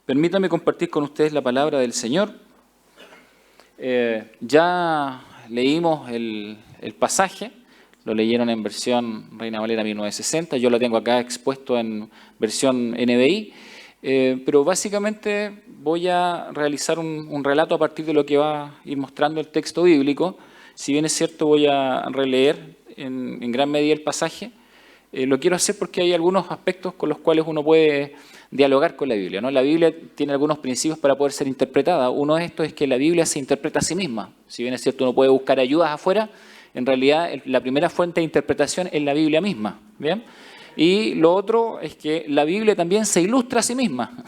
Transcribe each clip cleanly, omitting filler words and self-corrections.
Permítame compartir con ustedes la palabra del Señor. Ya leímos el pasaje, lo leyeron en versión Reina Valera 1960, yo lo tengo acá expuesto en versión NBI, pero básicamente voy a realizar un relato a partir de lo que va a ir mostrando el texto bíblico. Si bien es cierto, voy a releer en gran medida el pasaje. Lo quiero hacer porque hay algunos aspectos con los cuales uno puede dialogar con la Biblia, ¿no? La Biblia tiene algunos principios para poder ser interpretada. Uno de estos es que la Biblia se interpreta a sí misma. Si bien es cierto, uno puede buscar ayudas afuera, en realidad la primera fuente de interpretación es la Biblia misma. ¿Bien? Y lo otro es que la Biblia también se ilustra a sí misma.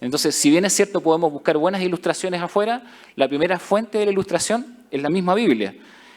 Entonces, si bien es cierto, podemos buscar buenas ilustraciones afuera, la primera fuente de la ilustración es la misma Biblia.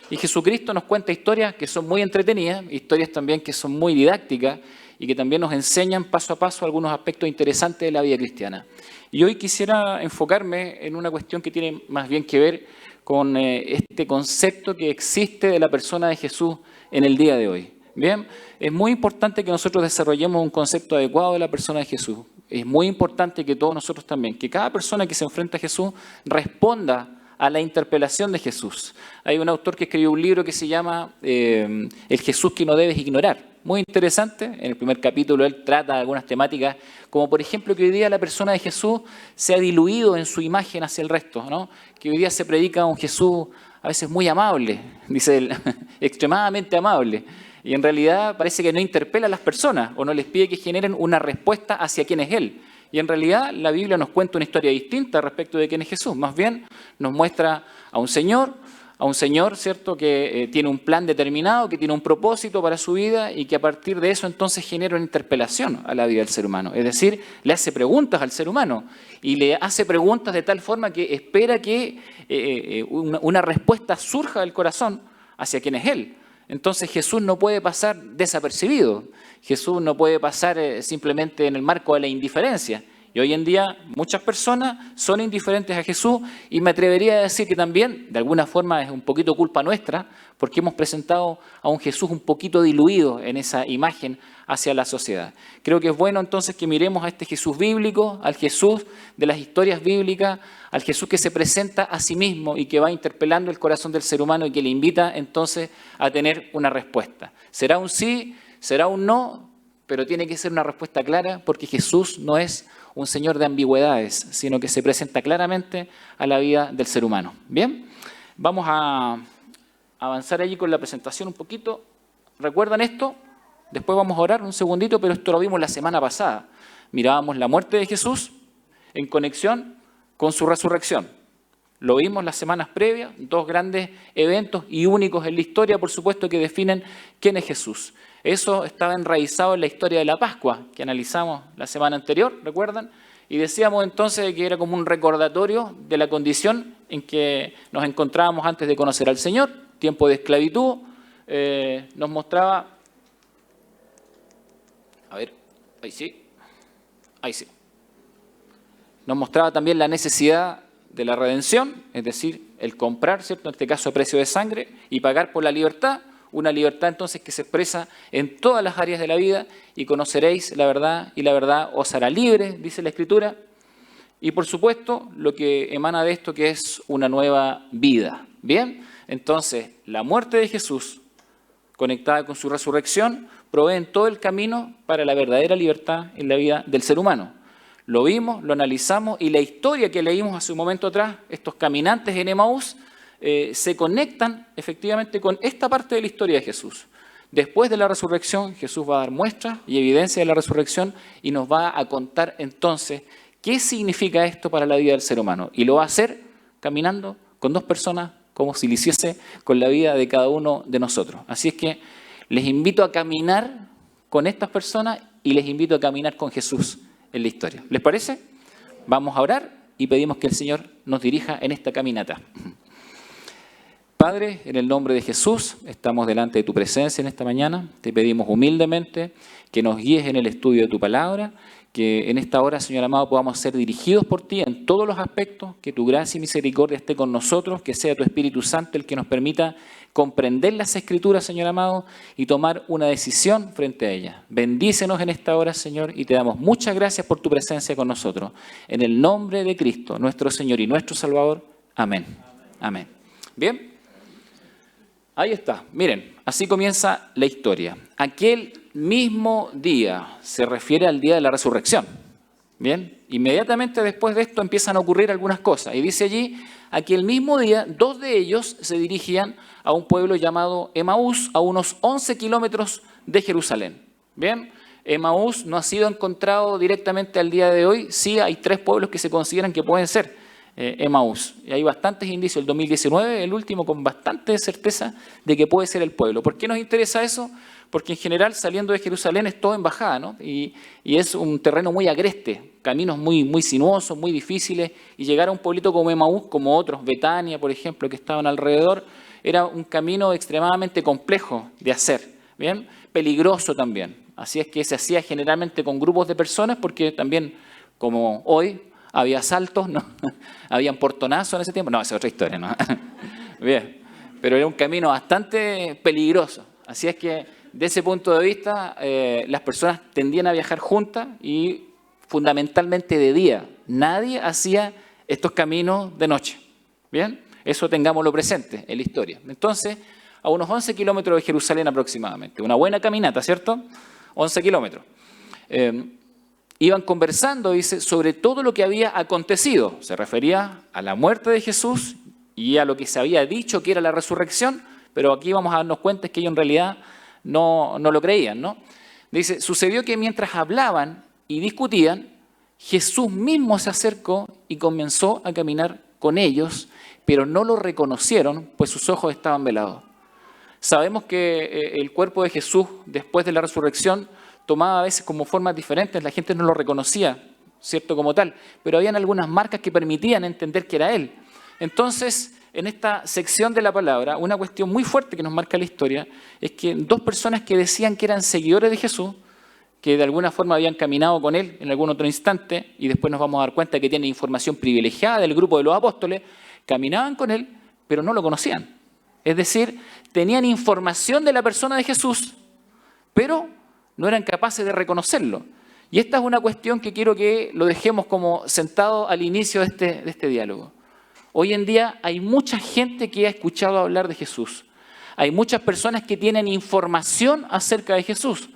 Y Jesucristo nos cuenta historias que son muy entretenidas, historias también que son muy didácticas y que también nos enseñan paso a paso algunos aspectos interesantes de la vida cristiana. Y hoy quisiera enfocarme en una cuestión que tiene más bien que ver con este concepto que existe de la persona de Jesús en el día de hoy. Bien, es muy importante que nosotros desarrollemos un concepto adecuado de la persona de Jesús. Es muy importante que todos nosotros también, que cada persona que se enfrenta a Jesús responda a la interpelación de Jesús. Hay un autor que escribió un libro que se llama El Jesús que no debes ignorar. Muy interesante. En el primer capítulo él trata algunas temáticas, como por ejemplo que hoy día la persona de Jesús se ha diluido en su imagen hacia el resto, ¿no? Que hoy día se predica un Jesús a veces muy amable, dice él, extremadamente amable. Y en realidad parece que no interpela a las personas o no les pide que generen una respuesta hacia quién es Él. Y en realidad la Biblia nos cuenta una historia distinta respecto de quién es Jesús. Más bien nos muestra a un Señor, ¿cierto?, que tiene un plan determinado, que tiene un propósito para su vida y que a partir de eso entonces genera una interpelación a la vida del ser humano. Es decir, le hace preguntas al ser humano y le hace preguntas de tal forma que espera que una respuesta surja del corazón hacia quién es Él. Entonces Jesús no puede pasar desapercibido. Jesús no puede pasar simplemente en el marco de la indiferencia. Y hoy en día muchas personas son indiferentes a Jesús y me atrevería a decir que también, de alguna forma, es un poquito culpa nuestra porque hemos presentado a un Jesús un poquito diluido en esa imagen hacia la sociedad. Creo que es bueno entonces que miremos a este Jesús bíblico, al Jesús de las historias bíblicas, al Jesús que se presenta a sí mismo y que va interpelando el corazón del ser humano y que le invita entonces a tener una respuesta. ¿Será un sí? ¿Será un no? Pero tiene que ser una respuesta clara porque Jesús no es un Señor de ambigüedades, sino que se presenta claramente a la vida del ser humano. Bien, vamos a avanzar allí con la presentación un poquito. ¿Recuerdan esto? Después vamos a orar un segundito, pero esto lo vimos la semana pasada. Mirábamos la muerte de Jesús en conexión con su resurrección. Lo vimos las semanas previas, dos grandes eventos y únicos en la historia, por supuesto, que definen quién es Jesús. Eso estaba enraizado en la historia de la Pascua, que analizamos la semana anterior, ¿recuerdan? Y decíamos entonces que era como un recordatorio de la condición en que nos encontrábamos antes de conocer al Señor, tiempo de esclavitud, nos mostraba... A ver, ahí sí. Nos mostraba también la necesidad de la redención, es decir, el comprar, ¿cierto?, en este caso a precio de sangre, y pagar por la libertad, una libertad entonces que se expresa en todas las áreas de la vida, y conoceréis la verdad, y la verdad os hará libre, dice la Escritura, y por supuesto, lo que emana de esto que es una nueva vida. Bien, entonces, la muerte de Jesús, conectada con su resurrección, proveen todo el camino para la verdadera libertad en la vida del ser humano. Lo vimos, lo analizamos y la historia que leímos hace un momento atrás, estos caminantes en Emaús, se conectan efectivamente con esta parte de la historia de Jesús. Después de la resurrección, Jesús va a dar muestras y evidencia de la resurrección y nos va a contar entonces qué significa esto para la vida del ser humano. Y lo va a hacer caminando con dos personas como si lo hiciese con la vida de cada uno de nosotros. Así es que les invito a caminar con estas personas y les invito a caminar con Jesús en la historia. ¿Les parece? Vamos a orar y pedimos que el Señor nos dirija en esta caminata. Padre, en el nombre de Jesús, estamos delante de tu presencia en esta mañana. Te pedimos humildemente que nos guíes en el estudio de tu palabra, que en esta hora, Señor amado, podamos ser dirigidos por ti en todos los aspectos, que tu gracia y misericordia esté con nosotros, que sea tu Espíritu Santo el que nos permita comprender las Escrituras, Señor amado, y tomar una decisión frente a ellas. Bendícenos en esta hora, Señor, y te damos muchas gracias por tu presencia con nosotros. En el nombre de Cristo, nuestro Señor y nuestro Salvador. Amén. Amén. Bien. Ahí está. Miren, así comienza la historia. Aquel mismo día se refiere al día de la resurrección. Bien, inmediatamente después de esto empiezan a ocurrir algunas cosas. Y dice allí, aquel mismo día, 2 de ellos se dirigían a un pueblo llamado Emaús, a unos 11 kilómetros de Jerusalén. Bien, Emaús no ha sido encontrado directamente al día de hoy. Sí, hay 3 pueblos que se consideran que pueden ser Emaús. Y hay bastantes indicios. El 2019, el último, con bastante certeza de que puede ser el pueblo. ¿Por qué nos interesa eso? Porque en general saliendo de Jerusalén es todo en bajada, ¿no? Y es un terreno muy agreste, caminos muy sinuosos, muy difíciles, y llegar a un pueblito como Emaús, como otros, Betania, por ejemplo, que estaban alrededor, era un camino extremadamente complejo de hacer, ¿bien? Peligroso también. Así es que se hacía generalmente con grupos de personas, porque también, como hoy, había asaltos, ¿no? Habían portonazos en ese tiempo. No, esa es otra historia, ¿no? Bien, pero era un camino bastante peligroso. Así es que, de ese punto de vista, las personas tendían a viajar juntas y fundamentalmente de día. Nadie hacía estos caminos de noche. ¿Bien? Eso tengámoslo presente en la historia. Entonces, a unos 11 kilómetros de Jerusalén aproximadamente. Una buena caminata, ¿cierto? 11 kilómetros. Iban conversando, dice, sobre todo lo que había acontecido. Se refería a la muerte de Jesús y a lo que se había dicho que era la resurrección, pero aquí vamos a darnos cuenta que ellos en realidad no lo creían, ¿no? Dice, sucedió que mientras hablaban y discutían, Jesús mismo se acercó y comenzó a caminar con ellos, pero no lo reconocieron, pues sus ojos estaban velados. Sabemos que el cuerpo de Jesús, después de la resurrección, tomaba a veces como formas diferentes, la gente no lo reconocía, ¿cierto? Como tal, pero habían algunas marcas que permitían entender que era Él. Entonces, en esta sección de la palabra, una cuestión muy fuerte que nos marca la historia es que 2 personas que decían que eran seguidores de Jesús, que de alguna forma habían caminado con Él en algún otro instante, y después nos vamos a dar cuenta que tienen información privilegiada del grupo de los apóstoles, caminaban con Él, pero no lo conocían. Es decir, tenían información de la persona de Jesús, pero no eran capaces de reconocerlo. Y esta es una cuestión que quiero que lo dejemos como sentado al inicio de este diálogo. Hoy en día hay mucha gente que ha escuchado hablar de Jesús. Hay muchas personas que tienen información acerca de Jesús.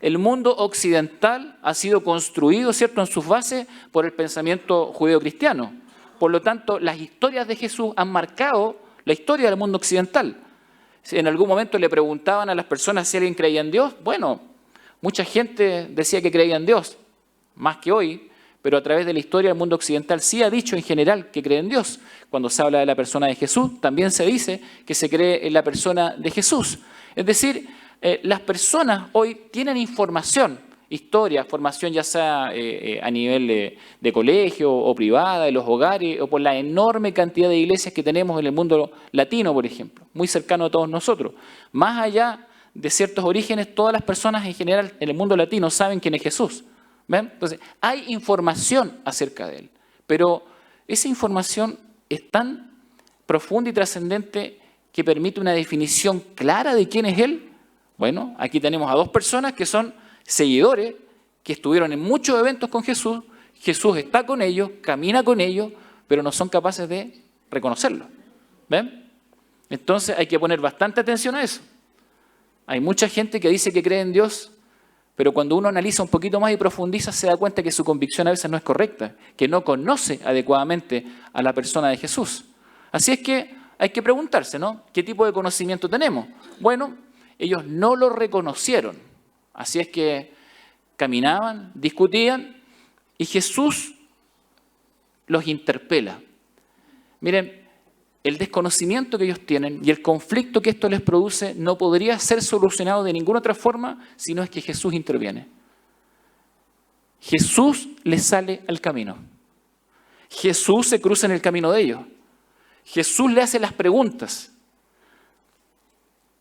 El mundo occidental ha sido construido, ¿cierto?, en sus bases por el pensamiento judeo-cristiano. Por lo tanto, las historias de Jesús han marcado la historia del mundo occidental. Si en algún momento le preguntaban a las personas si alguien creía en Dios, bueno, mucha gente decía que creía en Dios, más que hoy, pero a través de la historia el mundo occidental sí ha dicho en general que cree en Dios. Cuando se habla de la persona de Jesús, también se dice que se cree en la persona de Jesús. Es decir, las personas hoy tienen información, historia, formación ya sea a nivel de colegio o privada, de los hogares, o por la enorme cantidad de iglesias que tenemos en el mundo latino, por ejemplo, muy cercano a todos nosotros. Más allá de ciertos orígenes, todas las personas en general en el mundo latino saben quién es Jesús. ¿Ven? Entonces, hay información acerca de Él, pero esa información es tan profunda y trascendente que permite una definición clara de quién es Él. Bueno, aquí tenemos a 2 personas que son seguidores, que estuvieron en muchos eventos con Jesús. Jesús está con ellos, camina con ellos, pero no son capaces de reconocerlo. ¿Ven? Entonces hay que poner bastante atención a eso. Hay mucha gente que dice que cree en Dios, pero cuando uno analiza un poquito más y profundiza, se da cuenta que su convicción a veces no es correcta, que no conoce adecuadamente a la persona de Jesús. Así es que hay que preguntarse, ¿no? ¿Qué tipo de conocimiento tenemos? Bueno, ellos no lo reconocieron. Así es que caminaban, discutían, y Jesús los interpela. Miren, el desconocimiento que ellos tienen y el conflicto que esto les produce no podría ser solucionado de ninguna otra forma si no es que Jesús interviene. Jesús les sale al camino. Jesús se cruza en el camino de ellos. Jesús le hace las preguntas.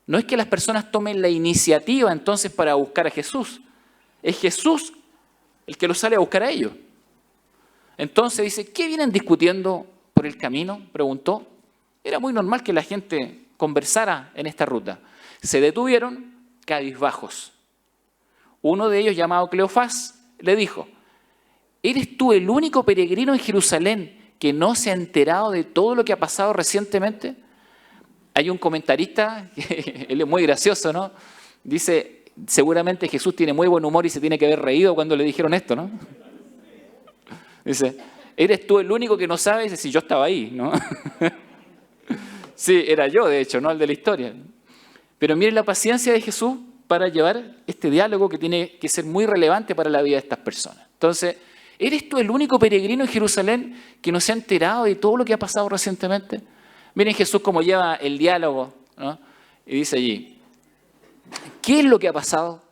No es que las personas tomen la iniciativa entonces para buscar a Jesús. Es Jesús el que los sale a buscar a ellos. Entonces dice, ¿qué vienen discutiendo por el camino? Preguntó. Era muy normal que la gente conversara en esta ruta. Se detuvieron cabizbajos. Uno de ellos, llamado Cleofás, le dijo: ¿eres tú el único peregrino en Jerusalén que no se ha enterado de todo lo que ha pasado recientemente? Hay un comentarista, él es muy gracioso, ¿no? Dice, seguramente Jesús tiene muy buen humor y se tiene que haber reído cuando le dijeron esto, ¿no? Dice, ¿eres tú el único que no sabe? Dice, si yo estaba ahí, ¿no? Sí, era yo, de hecho, no el de la historia. Pero miren la paciencia de Jesús para llevar este diálogo que tiene que ser muy relevante para la vida de estas personas. Entonces, ¿eres tú el único peregrino en Jerusalén que no se ha enterado de todo lo que ha pasado recientemente? Miren Jesús cómo lleva el diálogo, ¿no? Y dice allí, ¿qué es lo que ha pasado?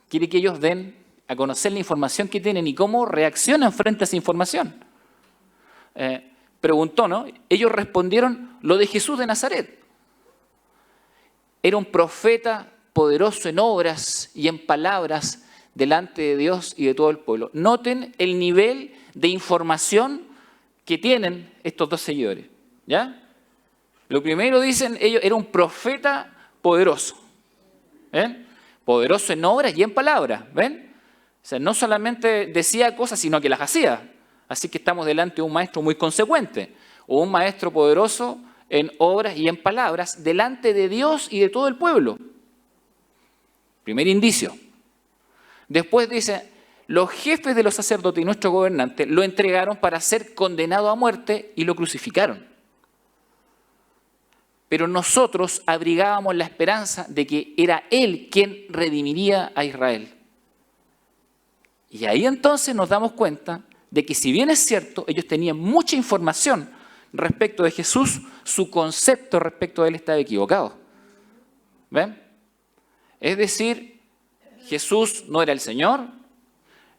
Quiere que ellos den a conocer la información que tienen y cómo reaccionan frente a esa información. Preguntó, ¿no? Ellos respondieron, lo de Jesús de Nazaret. Era un profeta poderoso en obras y en palabras delante de Dios y de todo el pueblo. Noten el nivel de información que tienen estos dos seguidores, ¿ya? Lo primero dicen ellos, era un profeta poderoso, ¿ven? Poderoso en obras y en palabras, ¿ven? O sea, no solamente decía cosas, sino que las hacía. Así que estamos delante de un maestro muy consecuente, o un maestro poderoso en obras y en palabras, delante de Dios y de todo el pueblo. Primer indicio. Después dice, los jefes de los sacerdotes y nuestro gobernante lo entregaron para ser condenado a muerte y lo crucificaron. Pero nosotros abrigábamos la esperanza de que era Él quien redimiría a Israel. Y ahí entonces nos damos cuenta de que si bien es cierto, ellos tenían mucha información respecto de Jesús, su concepto respecto de Él estaba equivocado. ¿Ven? Es decir, Jesús no era el Señor,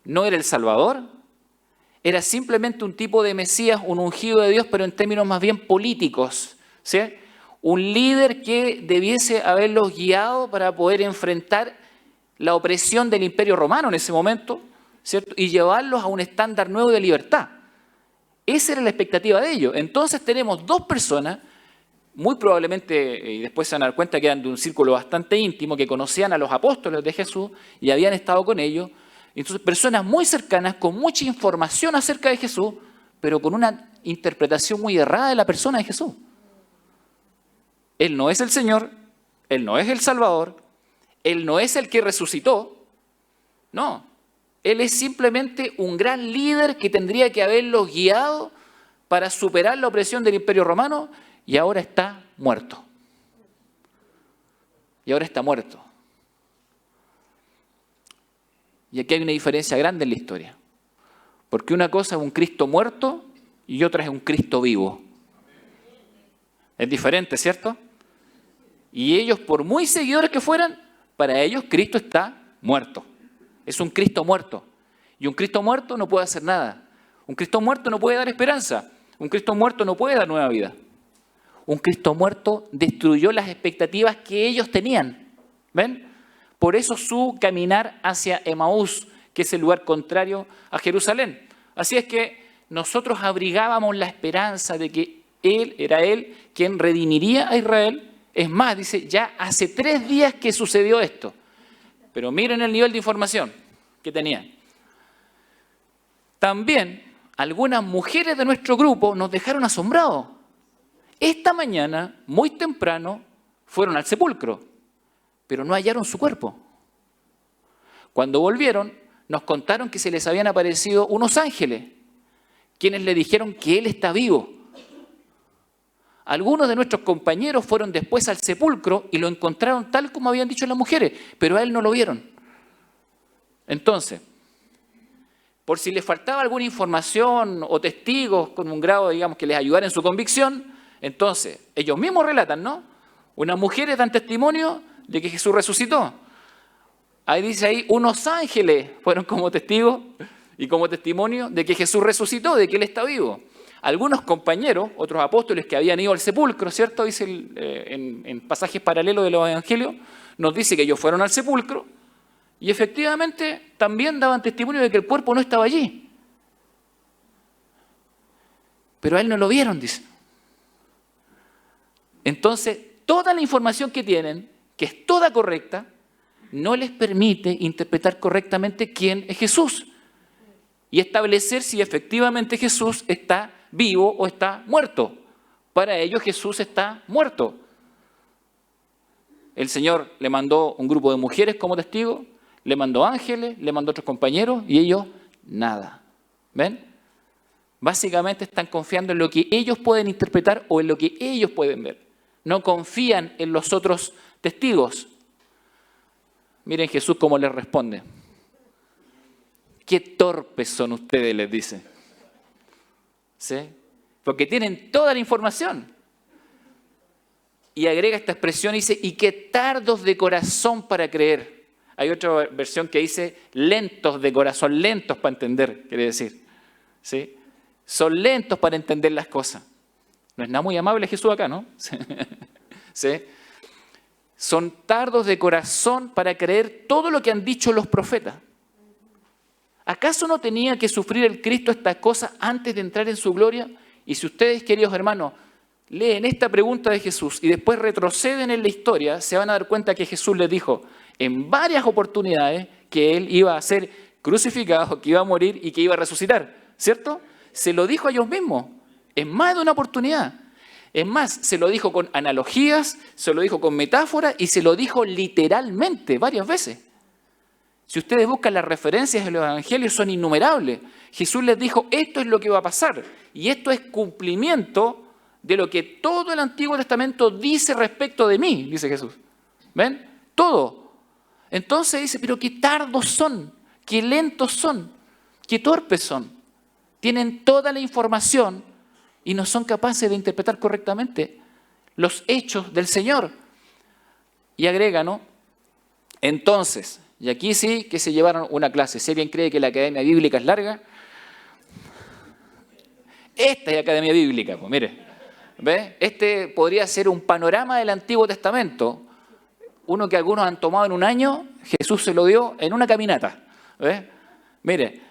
no era el Salvador, era simplemente un tipo de Mesías, un ungido de Dios, pero en términos más bien políticos, ¿sí? Un líder que debiese haberlos guiado para poder enfrentar la opresión del Imperio Romano en ese momento, ¿cierto? Y llevarlos a un estándar nuevo de libertad. Esa era la expectativa de ellos. Entonces tenemos dos personas, muy probablemente, y después se van a dar cuenta que eran de un círculo bastante íntimo, que conocían a los apóstoles de Jesús y habían estado con ellos. Entonces, personas muy cercanas, con mucha información acerca de Jesús, pero con una interpretación muy errada de la persona de Jesús. Él no es el Señor, Él no es el Salvador, Él no es el que resucitó. No, Él es simplemente un gran líder que tendría que haberlos guiado para superar la opresión del Imperio Romano y ahora está muerto. Y ahora está muerto. Y aquí hay una diferencia grande en la historia. Porque una cosa es un Cristo muerto y otra es un Cristo vivo. Es diferente, ¿cierto? Y ellos, por muy seguidores que fueran, para ellos Cristo está muerto. Es un Cristo muerto. Y un Cristo muerto no puede hacer nada. Un Cristo muerto no puede dar esperanza. Un Cristo muerto no puede dar nueva vida. Un Cristo muerto destruyó las expectativas que ellos tenían. ¿Ven? Por eso su caminar hacia Emaús, que es el lugar contrario a Jerusalén. Así es que nosotros abrigábamos la esperanza de que era Él quien redimiría a Israel. Es más, dice, ya hace 3 días que sucedió esto. Pero miren el nivel de información que tenían. También algunas mujeres de nuestro grupo nos dejaron asombrados. Esta mañana, muy temprano, fueron al sepulcro, pero no hallaron su cuerpo. Cuando volvieron, nos contaron que se les habían aparecido unos ángeles, quienes le dijeron que Él está vivo. Algunos de nuestros compañeros fueron después al sepulcro y lo encontraron tal como habían dicho las mujeres, pero a Él no lo vieron. Entonces, por si les faltaba alguna información o testigos con un grado, digamos, que les ayudara en su convicción, entonces, ellos mismos relatan, ¿no? Unas mujeres dan testimonio de que Jesús resucitó. Ahí dice ahí, unos ángeles fueron como testigos y como testimonio de que Jesús resucitó, de que Él está vivo. Algunos compañeros, otros apóstoles que habían ido al sepulcro, ¿cierto? Dice en pasajes paralelos de los evangelios, nos dice que ellos fueron al sepulcro y efectivamente también daban testimonio de que el cuerpo no estaba allí. Pero a él no lo vieron, dice. Entonces, toda la información que tienen, que es toda correcta, no les permite interpretar correctamente quién es Jesús y establecer si efectivamente Jesús está vivo o está muerto. Para ellos Jesús está muerto. El Señor le mandó un grupo de mujeres como testigo, le mandó ángeles, le mandó otros compañeros y ellos nada. ¿Ven? Básicamente están confiando en lo que ellos pueden interpretar o en lo que ellos pueden ver. No confían en los otros testigos. Miren Jesús cómo les responde. Qué torpes son ustedes, les dice. ¿Sí? Porque tienen toda la información. Y agrega esta expresión y dice, y qué tardos de corazón para creer. Hay otra versión que dice, lentos de corazón, lentos para entender, quiere decir. ¿Sí? Son lentos para entender las cosas. No es nada muy amable Jesús acá, ¿no? ¿Sí? Son tardos de corazón para creer todo lo que han dicho los profetas. ¿Acaso no tenía que sufrir el Cristo estas cosas antes de entrar en su gloria? Y si ustedes, queridos hermanos, leen esta pregunta de Jesús y después retroceden en la historia, se van a dar cuenta que Jesús les dijo en varias oportunidades que Él iba a ser crucificado, que iba a morir y que iba a resucitar, ¿cierto? Se lo dijo a ellos mismos, en más de una oportunidad. Es más, se lo dijo con analogías, se lo dijo con metáforas y se lo dijo literalmente varias veces. Si ustedes buscan las referencias de los evangelios son innumerables. Jesús les dijo, esto es lo que va a pasar y esto es cumplimiento de lo que todo el Antiguo Testamento dice respecto de mí, dice Jesús. ¿Ven? Todo. Entonces dice, pero qué tardos son, qué lentos son, qué torpes son. Tienen toda la información y no son capaces de interpretar correctamente los hechos del Señor. Y agrega, ¿no? Entonces, y aquí sí que se llevaron una clase. Si alguien cree que la Academia Bíblica es larga, esta es Academia Bíblica, pues mire. ¿Ve? Este podría ser un panorama del Antiguo Testamento. Uno que algunos han tomado en un año, Jesús se lo dio en una caminata. ¿Ve? Mire,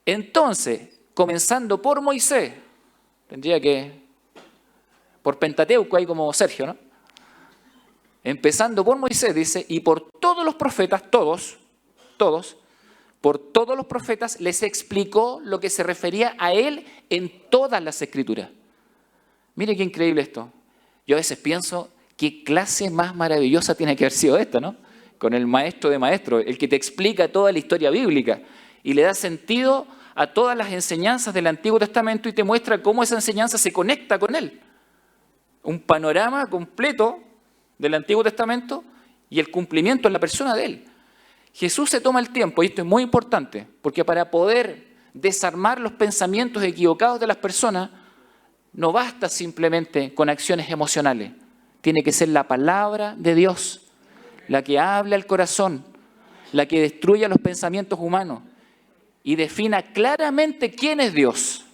entonces, comenzando por Moisés, tendría que, por Pentateuco, hay como Sergio, ¿no? Empezando por Moisés, dice, y por todos los profetas, todos, por todos los profetas les explicó lo que se refería a él en todas las escrituras. Mire qué increíble esto. Yo a veces pienso, qué clase más maravillosa tiene que haber sido esta, ¿no? Con el maestro de maestros, el que te explica toda la historia bíblica y le da sentido a todas las enseñanzas del Antiguo Testamento y te muestra cómo esa enseñanza se conecta con él. Un panorama completo del Antiguo Testamento y el cumplimiento en la persona de él. Jesús se toma el tiempo, y esto es muy importante, porque para poder desarmar los pensamientos equivocados de las personas, no basta simplemente con acciones emocionales. Tiene que ser la palabra de Dios, la que habla al corazón, la que destruya los pensamientos humanos y defina claramente quién es Dios.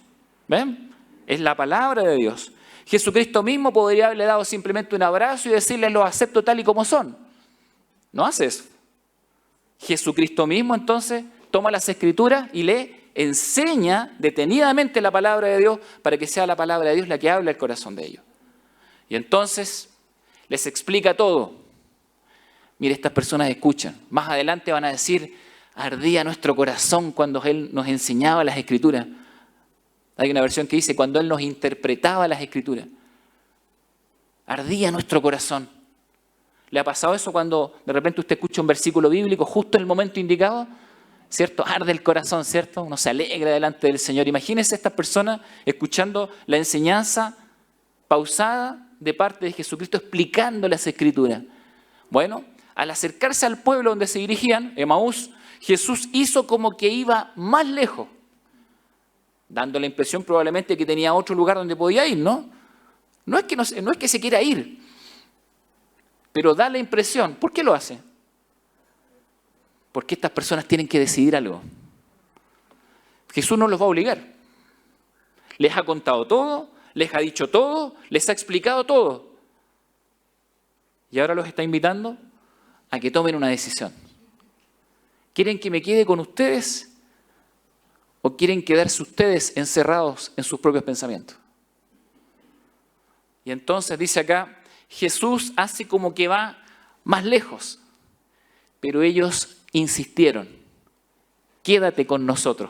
¿Ven? Es la palabra de Dios. Jesucristo mismo podría haberle dado simplemente un abrazo y decirle, los acepto tal y como son. No hace eso. Jesucristo mismo entonces toma las Escrituras y le enseña detenidamente la palabra de Dios para que sea la palabra de Dios la que habla al corazón de ellos. Y entonces les explica todo. Mire, estas personas escuchan. Más adelante van a decir, ardía nuestro corazón cuando Él nos enseñaba las Escrituras. Hay una versión que dice, cuando Él nos interpretaba las Escrituras. Ardía nuestro corazón. ¿Le ha pasado eso cuando de repente usted escucha un versículo bíblico justo en el momento indicado? ¿Cierto? Arde el corazón, ¿cierto? Uno se alegra delante del Señor. Imagínense estas personas escuchando la enseñanza pausada de parte de Jesucristo explicando las Escrituras. Bueno, al acercarse al pueblo donde se dirigían, Emaús, Jesús hizo como que iba más lejos, dando la impresión probablemente que tenía otro lugar donde podía ir, ¿no? No es que se quiera ir, pero da la impresión. ¿Por qué lo hace? Porque estas personas tienen que decidir algo. Jesús no los va a obligar. Les ha contado todo, les ha dicho todo, les ha explicado todo. Y ahora los está invitando a que tomen una decisión. ¿Quieren que me quede con ustedes o quieren quedarse ustedes encerrados en sus propios pensamientos? Y entonces dice acá, Jesús hace como que va más lejos, pero ellos insistieron, quédate con nosotros.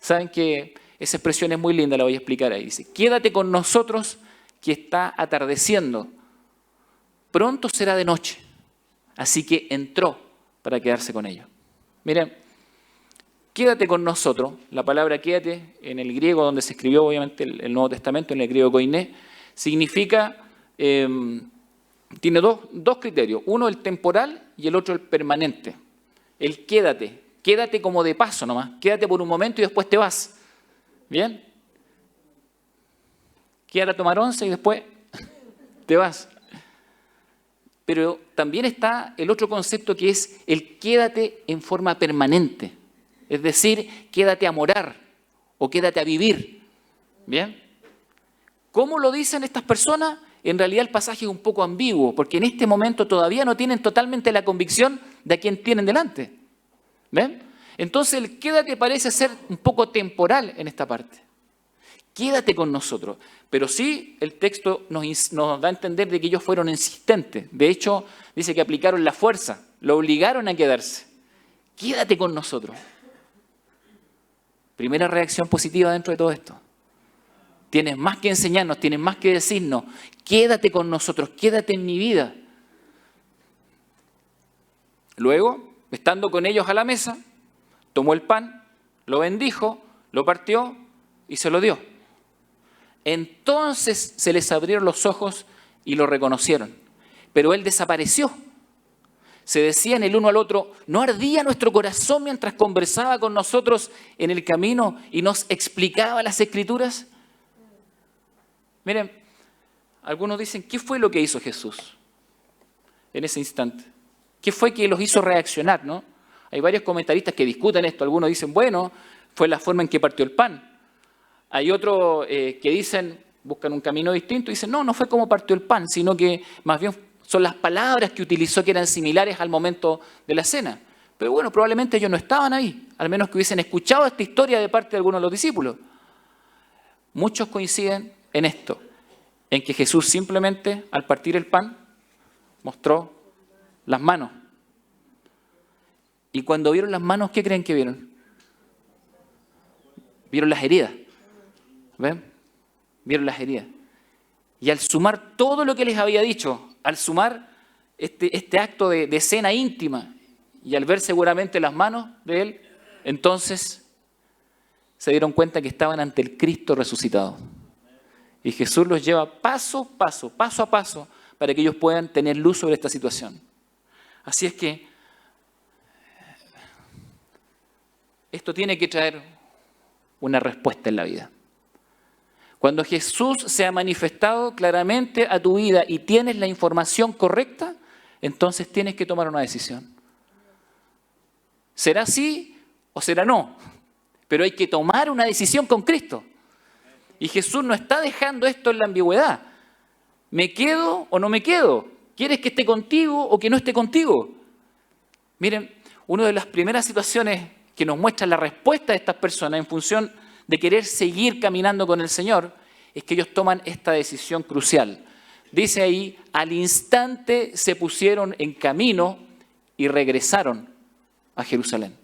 ¿Saben que esa expresión es muy linda? La voy a explicar ahí. Dice, quédate con nosotros que está atardeciendo. Pronto será de noche. Así que entró para quedarse con ellos. Miren, quédate con nosotros. La palabra quédate en el griego donde se escribió obviamente el Nuevo Testamento, en el griego koiné, significa, tiene dos criterios. Uno el temporal y el otro el permanente. El quédate como de paso nomás. Quédate por un momento y después te vas. ¿Bien? Quédate a tomar once y después te vas. Pero también está el otro concepto que es el quédate en forma permanente. Es decir, quédate a morar o quédate a vivir. ¿Bien? ¿Cómo lo dicen estas personas? En realidad el pasaje es un poco ambiguo, porque en este momento todavía no tienen totalmente la convicción de a quién tienen delante. ¿Ven? Entonces el quédate parece ser un poco temporal en esta parte. Quédate con nosotros. Pero sí el texto nos da a entender de que ellos fueron insistentes. De hecho, dice que aplicaron la fuerza, lo obligaron a quedarse. Quédate con nosotros. Primera reacción positiva dentro de todo esto. Tienes más que enseñarnos, tienes más que decirnos. Quédate con nosotros, quédate en mi vida. Luego, estando con ellos a la mesa, tomó el pan, lo bendijo, lo partió y se lo dio. Entonces se les abrieron los ojos y lo reconocieron. Pero él desapareció. Se decían el uno al otro, ¿no ardía nuestro corazón mientras conversaba con nosotros en el camino y nos explicaba las Escrituras? Miren, algunos dicen, ¿qué fue lo que hizo Jesús en ese instante? ¿Qué fue que los hizo reaccionar, no? Hay varios comentaristas que discuten esto. Algunos dicen, bueno, fue la forma en que partió el pan. Hay otros que dicen, buscan un camino distinto y dicen, no fue como partió el pan, sino que más bien son las palabras que utilizó que eran similares al momento de la cena. Pero bueno, probablemente ellos no estaban ahí, al menos que hubiesen escuchado esta historia de parte de algunos de los discípulos. Muchos coinciden en esto, en que Jesús simplemente al partir el pan mostró las manos. Y cuando vieron las manos, ¿qué creen que vieron? Vieron las heridas. ¿Ven? Vieron las heridas. Y al sumar todo lo que les había dicho, al sumar este acto de cena íntima y al ver seguramente las manos de él, entonces se dieron cuenta que estaban ante el Cristo resucitado. Y Jesús los lleva paso a paso, para que ellos puedan tener luz sobre esta situación. Así es que esto tiene que traer una respuesta en la vida. Cuando Jesús se ha manifestado claramente a tu vida y tienes la información correcta, entonces tienes que tomar una decisión. ¿Será sí o será no? Pero hay que tomar una decisión con Cristo. Y Jesús no está dejando esto en la ambigüedad. ¿Me quedo o no me quedo? ¿Quieres que esté contigo o que no esté contigo? Miren, una de las primeras situaciones que nos muestra la respuesta de estas personas en función de querer seguir caminando con el Señor es que ellos toman esta decisión crucial. Dice ahí, al instante se pusieron en camino y regresaron a Jerusalén.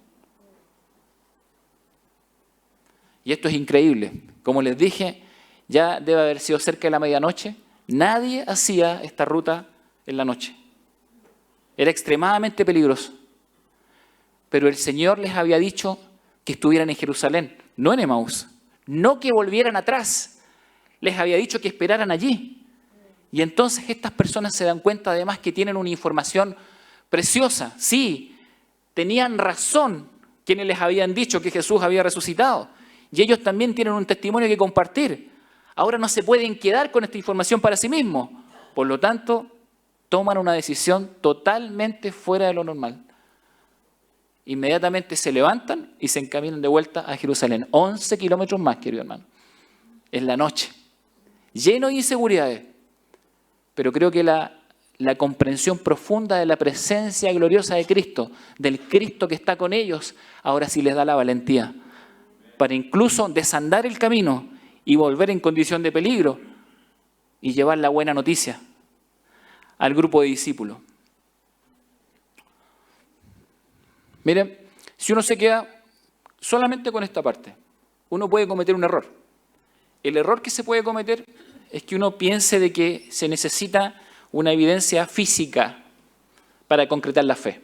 Y esto es increíble. Como les dije, ya debe haber sido cerca de la medianoche. Nadie hacía esta ruta en la noche. Era extremadamente peligroso. Pero el Señor les había dicho que estuvieran en Jerusalén, no en Emaús. No que volvieran atrás. Les había dicho que esperaran allí. Y entonces estas personas se dan cuenta además que tienen una información preciosa. Sí, tenían razón quienes les habían dicho que Jesús había resucitado. Y ellos también tienen un testimonio que compartir. Ahora no se pueden quedar con esta información para sí mismos. Por lo tanto, toman una decisión totalmente fuera de lo normal. Inmediatamente se levantan y se encaminan de vuelta a Jerusalén. 11 kilómetros más, querido hermano. En la noche. Lleno de inseguridades. Pero creo que la comprensión profunda de la presencia gloriosa de Cristo, del Cristo que está con ellos, ahora sí les da la valentía para incluso desandar el camino y volver en condición de peligro, y llevar la buena noticia al grupo de discípulos. Miren, si uno se queda solamente con esta parte, uno puede cometer un error. El error que se puede cometer es que uno piense de que se necesita una evidencia física para concretar la fe.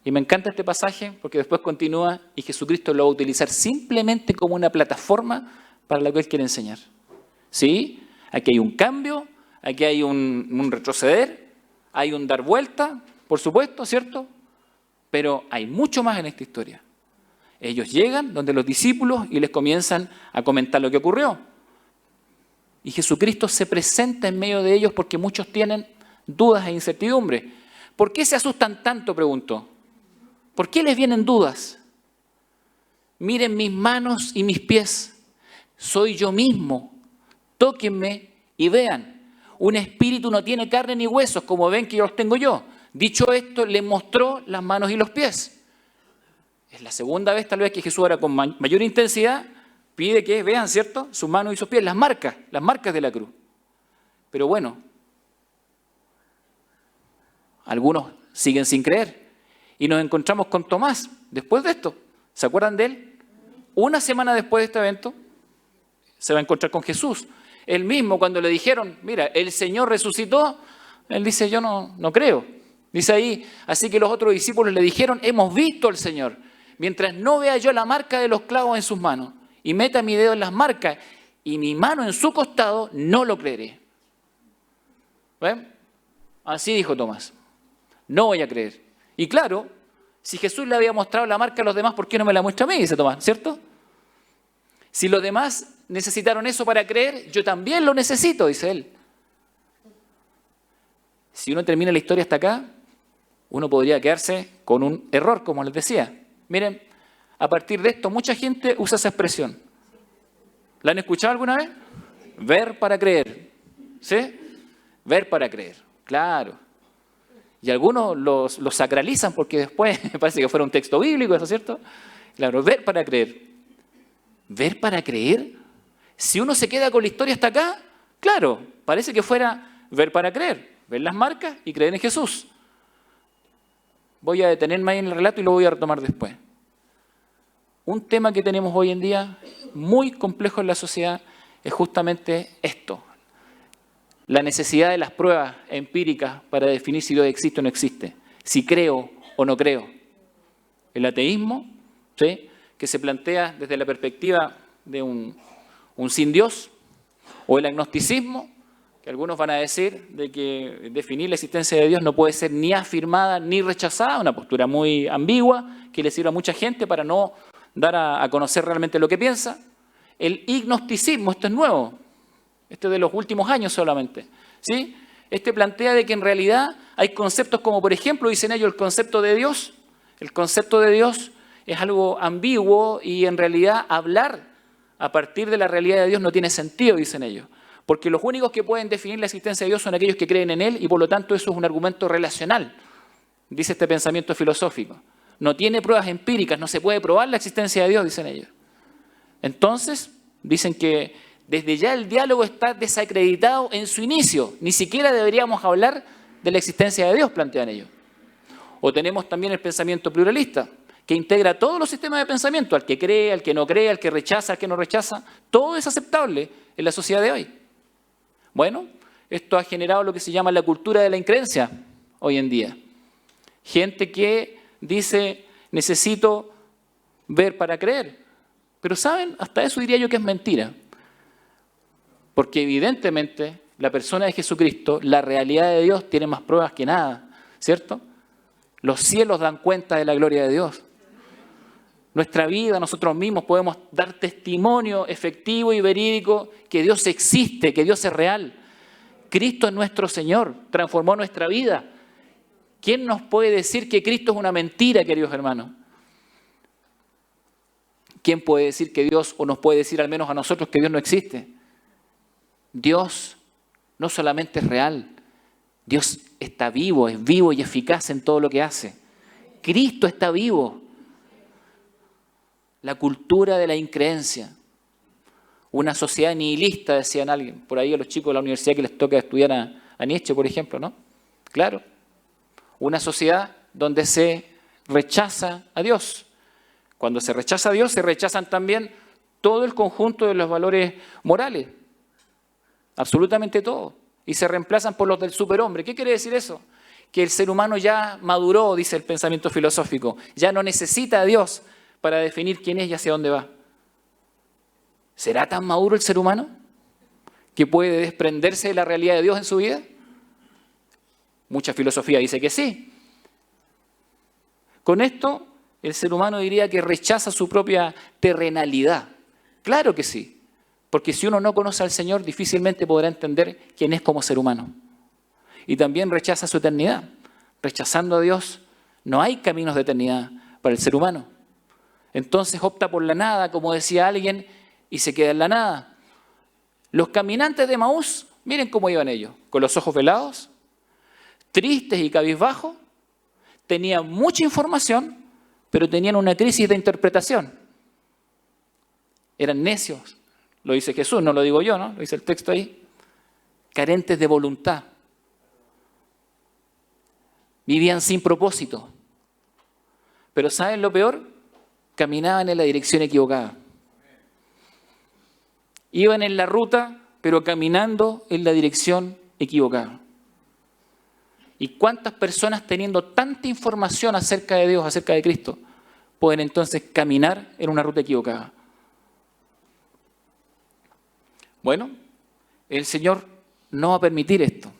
Y me encanta este pasaje porque después continúa y Jesucristo lo va a utilizar simplemente como una plataforma para lo que Él quiere enseñar. ¿Sí? Aquí hay un cambio, aquí hay un retroceder, hay un dar vuelta, por supuesto, ¿cierto? Pero hay mucho más en esta historia. Ellos llegan donde los discípulos y les comienzan a comentar lo que ocurrió. Y Jesucristo se presenta en medio de ellos porque muchos tienen dudas e incertidumbre. ¿Por qué se asustan tanto?, preguntó. ¿Por qué les vienen dudas? Miren mis manos y mis pies. Soy yo mismo. Tóquenme y vean. Un espíritu no tiene carne ni huesos, como ven que yo los tengo yo. Dicho esto, le mostró las manos y los pies. Es la segunda vez tal vez que Jesús ahora con mayor intensidad pide que vean, ¿cierto?, sus manos y sus pies, las marcas de la cruz. Pero bueno, algunos siguen sin creer. Y nos encontramos con Tomás después de esto. ¿Se acuerdan de él? Una semana después de este evento, se va a encontrar con Jesús. Él mismo, cuando le dijeron, mira, el Señor resucitó, él dice, yo no creo. Dice ahí, así que los otros discípulos le dijeron, hemos visto al Señor. Mientras no vea yo la marca de los clavos en sus manos y meta mi dedo en las marcas y mi mano en su costado, no lo creeré. ¿Ven? Así dijo Tomás. No voy a creer. Y claro, si Jesús le había mostrado la marca a los demás, ¿por qué no me la muestra a mí? Dice Tomás, ¿cierto? Si los demás necesitaron eso para creer, yo también lo necesito, dice él. Si uno termina la historia hasta acá, uno podría quedarse con un error, como les decía. Miren, a partir de esto, mucha gente usa esa expresión. ¿La han escuchado alguna vez? Ver para creer. ¿Sí? Ver para creer, claro. Y algunos los sacralizan porque después parece que fuera un texto bíblico, ¿eso es cierto? Claro, ver para creer. ¿Ver para creer? Si uno se queda con la historia hasta acá, claro, parece que fuera ver para creer. Ver las marcas y creer en Jesús. Voy a detenerme ahí en el relato y lo voy a retomar después. Un tema que tenemos hoy en día muy complejo en la sociedad es justamente esto. La necesidad de las pruebas empíricas para definir si Dios existe o no existe. Si creo o no creo. El ateísmo, ¿sí?, que se plantea desde la perspectiva de un sin Dios. O el agnosticismo, que algunos van a decir de que definir la existencia de Dios no puede ser ni afirmada ni rechazada. Una postura muy ambigua que le sirve a mucha gente para no dar a conocer realmente lo que piensa. El ignosticismo, esto es nuevo. Esto es de los últimos años solamente, ¿sí? Este plantea de que en realidad hay conceptos como, por ejemplo, dicen ellos, el concepto de Dios. El concepto de Dios es algo ambiguo y en realidad hablar a partir de la realidad de Dios no tiene sentido, dicen ellos. Porque los únicos que pueden definir la existencia de Dios son aquellos que creen en Él y por lo tanto eso es un argumento relacional, dice este pensamiento filosófico. No tiene pruebas empíricas, no se puede probar la existencia de Dios, dicen ellos. Entonces, dicen que desde ya el diálogo está desacreditado en su inicio. Ni siquiera deberíamos hablar de la existencia de Dios, plantean ellos. O tenemos también el pensamiento pluralista, que integra todos los sistemas de pensamiento, al que cree, al que no cree, al que rechaza, al que no rechaza. Todo es aceptable en la sociedad de hoy. Bueno, esto ha generado lo que se llama la cultura de la increencia hoy en día. Gente que dice, necesito ver para creer. Pero ¿saben? Hasta eso diría yo que es mentira. Porque evidentemente la persona de Jesucristo, la realidad de Dios, tiene más pruebas que nada, ¿cierto? Los cielos dan cuenta de la gloria de Dios. Nuestra vida, nosotros mismos podemos dar testimonio efectivo y verídico que Dios existe, que Dios es real. Cristo es nuestro Señor, transformó nuestra vida. ¿Quién nos puede decir que Cristo es una mentira, queridos hermanos? ¿Quién puede decir que Dios, o nos puede decir al menos a nosotros que Dios no existe? Dios no solamente es real, Dios está vivo, es vivo y eficaz en todo lo que hace. Cristo está vivo. La cultura de la increencia. Una sociedad nihilista, decían alguien. Por ahí a los chicos de la universidad que les toca estudiar a Nietzsche, por ejemplo, ¿no? Claro. Una sociedad donde se rechaza a Dios. Cuando se rechaza a Dios, se rechazan también todo el conjunto de los valores morales. Absolutamente todo. Y se reemplazan por los del superhombre. ¿Qué quiere decir eso? Que el ser humano ya maduró, dice el pensamiento filosófico. Ya no necesita a Dios para definir quién es y hacia dónde va. ¿Será tan maduro el ser humano que puede desprenderse de la realidad de Dios en su vida? Mucha filosofía dice que sí. Con esto, el ser humano diría que rechaza su propia terrenalidad. Claro que sí, porque si uno no conoce al Señor, difícilmente podrá entender quién es como ser humano. Y también rechaza su eternidad. Rechazando a Dios, no hay caminos de eternidad para el ser humano. Entonces opta por la nada, como decía alguien, y se queda en la nada. Los caminantes de Emaús, miren cómo iban ellos, con los ojos velados, tristes y cabizbajos, tenían mucha información, pero tenían una crisis de interpretación. Eran necios, lo dice Jesús, no lo digo yo, ¿no? Lo dice el texto ahí. Carentes de voluntad. Vivían sin propósito. Pero ¿saben lo peor? Caminaban en la dirección equivocada. Iban en la ruta, pero caminando en la dirección equivocada. ¿Y cuántas personas teniendo tanta información acerca de Dios, acerca de Cristo, pueden entonces caminar en una ruta equivocada? Bueno, el Señor no va a permitir esto.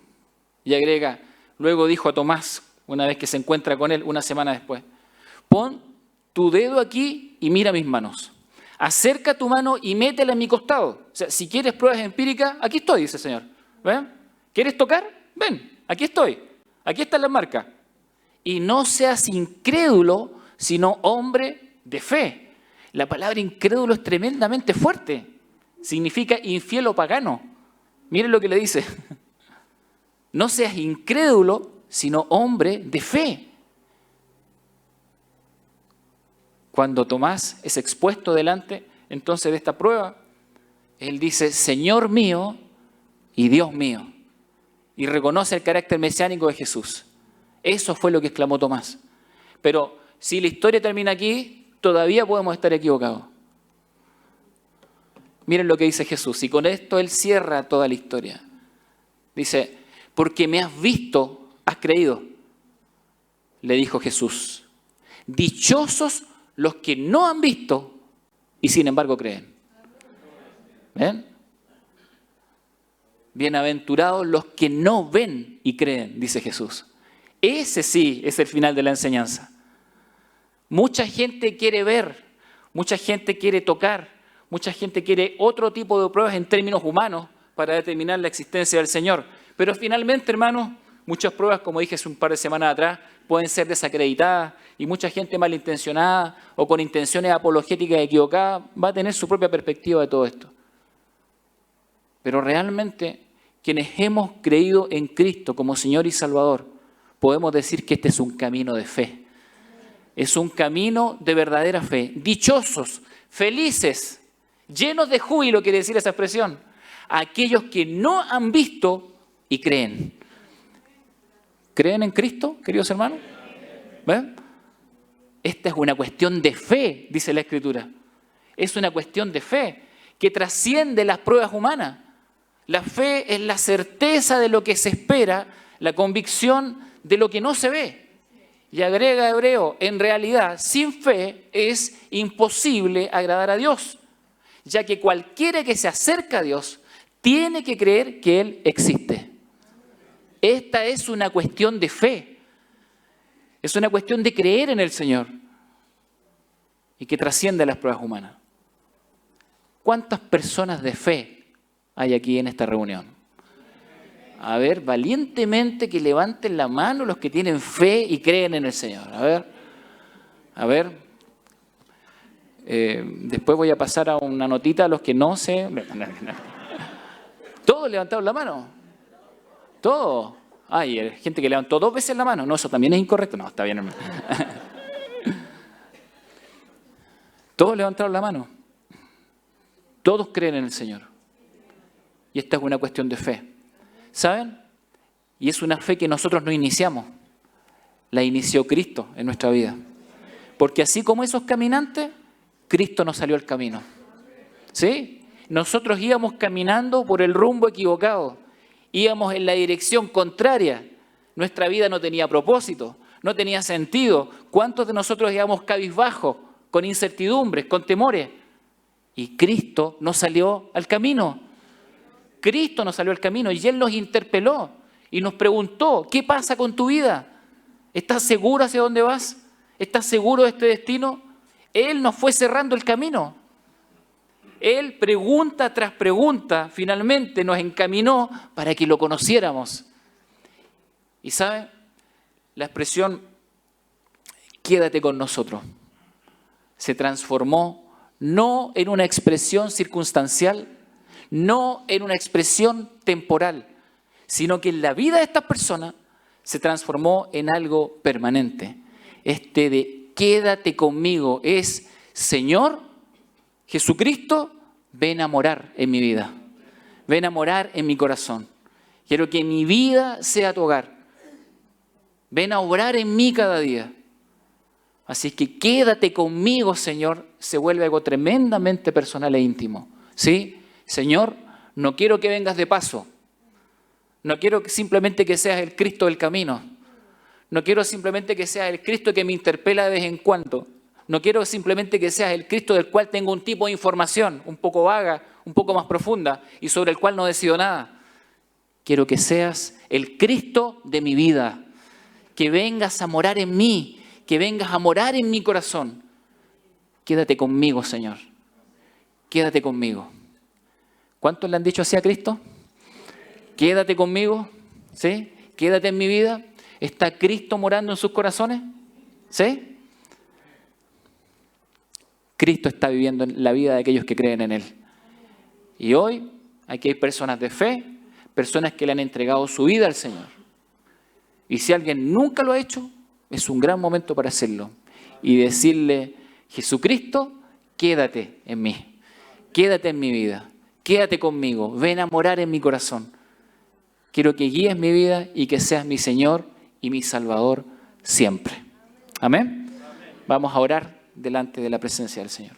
Y agrega, luego dijo a Tomás, una vez que se encuentra con él, una semana después, pon tu dedo aquí y mira mis manos. Acerca tu mano y métela en mi costado. O sea, si quieres pruebas empíricas, aquí estoy, dice el Señor. ¿Ven? ¿Quieres tocar? Ven, aquí estoy. Aquí está la marca. Y no seas incrédulo, sino hombre de fe. La palabra incrédulo es tremendamente fuerte. Significa infiel o pagano. Miren lo que le dice. No seas incrédulo, sino hombre de fe. Cuando Tomás es expuesto delante, entonces de esta prueba, él dice, Señor mío y Dios mío. Y reconoce el carácter mesiánico de Jesús. Eso fue lo que exclamó Tomás. Pero si la historia termina aquí, todavía podemos estar equivocados. Miren lo que dice Jesús. Y con esto él cierra toda la historia. Dice, porque me has visto, has creído. Le dijo Jesús. Dichosos los que no han visto y sin embargo creen. ¿Ven? Bienaventurados los que no ven y creen, dice Jesús. Ese sí es el final de la enseñanza. Mucha gente quiere ver, mucha gente quiere tocar, mucha gente quiere otro tipo de pruebas en términos humanos para determinar la existencia del Señor. Pero finalmente, hermanos, muchas pruebas, como dije hace un par de semanas atrás, pueden ser desacreditadas y mucha gente malintencionada o con intenciones apologéticas equivocadas va a tener su propia perspectiva de todo esto. Pero realmente, quienes hemos creído en Cristo como Señor y Salvador, podemos decir que este es un camino de fe. Es un camino de verdadera fe. Dichosos, felices, llenos de júbilo, quiere decir esa expresión, aquellos que no han visto y creen. ¿Creen en Cristo, queridos hermanos? ¿Ven? Esta es una cuestión de fe, dice la Escritura. Es una cuestión de fe que trasciende las pruebas humanas. La fe es la certeza de lo que se espera, la convicción de lo que no se ve. Y agrega Hebreo, en realidad, sin fe es imposible agradar a Dios, ya que cualquiera que se acerca a Dios tiene que creer que Él existe. Esta es una cuestión de fe. Es una cuestión de creer en el Señor y que trasciende las pruebas humanas. ¿Cuántas personas de fe hay aquí en esta reunión? A ver, valientemente que levanten la mano los que tienen fe y creen en el Señor. A ver. Después voy a pasar a una notita a los que no sé. ¿Todos levantaron la mano? ¿Todos? Ay, hay gente que levantó 2 veces la mano. No, eso también es incorrecto. No, está bien, hermano. Todos levantaron la mano. Todos creen en el Señor. Y esta es una cuestión de fe. ¿Saben? Y es una fe que nosotros no iniciamos. La inició Cristo en nuestra vida. Porque así como esos caminantes, Cristo nos salió al camino. ¿Sí? Nosotros íbamos caminando por el rumbo equivocado. Íbamos en la dirección contraria. Nuestra vida no tenía propósito, no tenía sentido. ¿Cuántos de nosotros íbamos cabizbajos, con incertidumbres, con temores? Y Cristo nos salió al camino. Cristo nos salió al camino y Él nos interpeló y nos preguntó, ¿qué pasa con tu vida? ¿Estás seguro hacia dónde vas? ¿Estás seguro de este destino? Él nos fue cerrando el camino. Él, pregunta tras pregunta, finalmente nos encaminó para que lo conociéramos. Y ¿sabe? La expresión quédate con nosotros se transformó no en una expresión circunstancial, no en una expresión temporal, sino que en la vida de estas personas se transformó en algo permanente. Este de quédate conmigo es, Señor Jesucristo, ven a morar en mi vida, ven a morar en mi corazón. Quiero que mi vida sea tu hogar. Ven a obrar en mí cada día. Así que quédate conmigo, Señor, se vuelve algo tremendamente personal e íntimo. ¿Sí? Señor, no quiero que vengas de paso. No quiero simplemente que seas el Cristo del camino. No quiero simplemente que seas el Cristo que me interpela de vez en cuando. No quiero simplemente que seas el Cristo del cual tengo un tipo de información un poco vaga, un poco más profunda y sobre el cual no decido nada. Quiero que seas el Cristo de mi vida. Que vengas a morar en mí, que vengas a morar en mi corazón. Quédate conmigo, Señor. Quédate conmigo. ¿Cuántos le han dicho así a Cristo? Quédate conmigo, ¿sí? Quédate en mi vida. ¿Está Cristo morando en sus corazones? ¿Sí? Cristo está viviendo en la vida de aquellos que creen en Él. Y hoy aquí hay personas de fe, personas que le han entregado su vida al Señor. Y si alguien nunca lo ha hecho, es un gran momento para hacerlo. Y decirle, Jesucristo, quédate en mí. Quédate en mi vida. Quédate conmigo. Ven a morar en mi corazón. Quiero que guíes mi vida y que seas mi Señor y mi Salvador siempre. Amén. Vamos a orar delante de la presencia del Señor.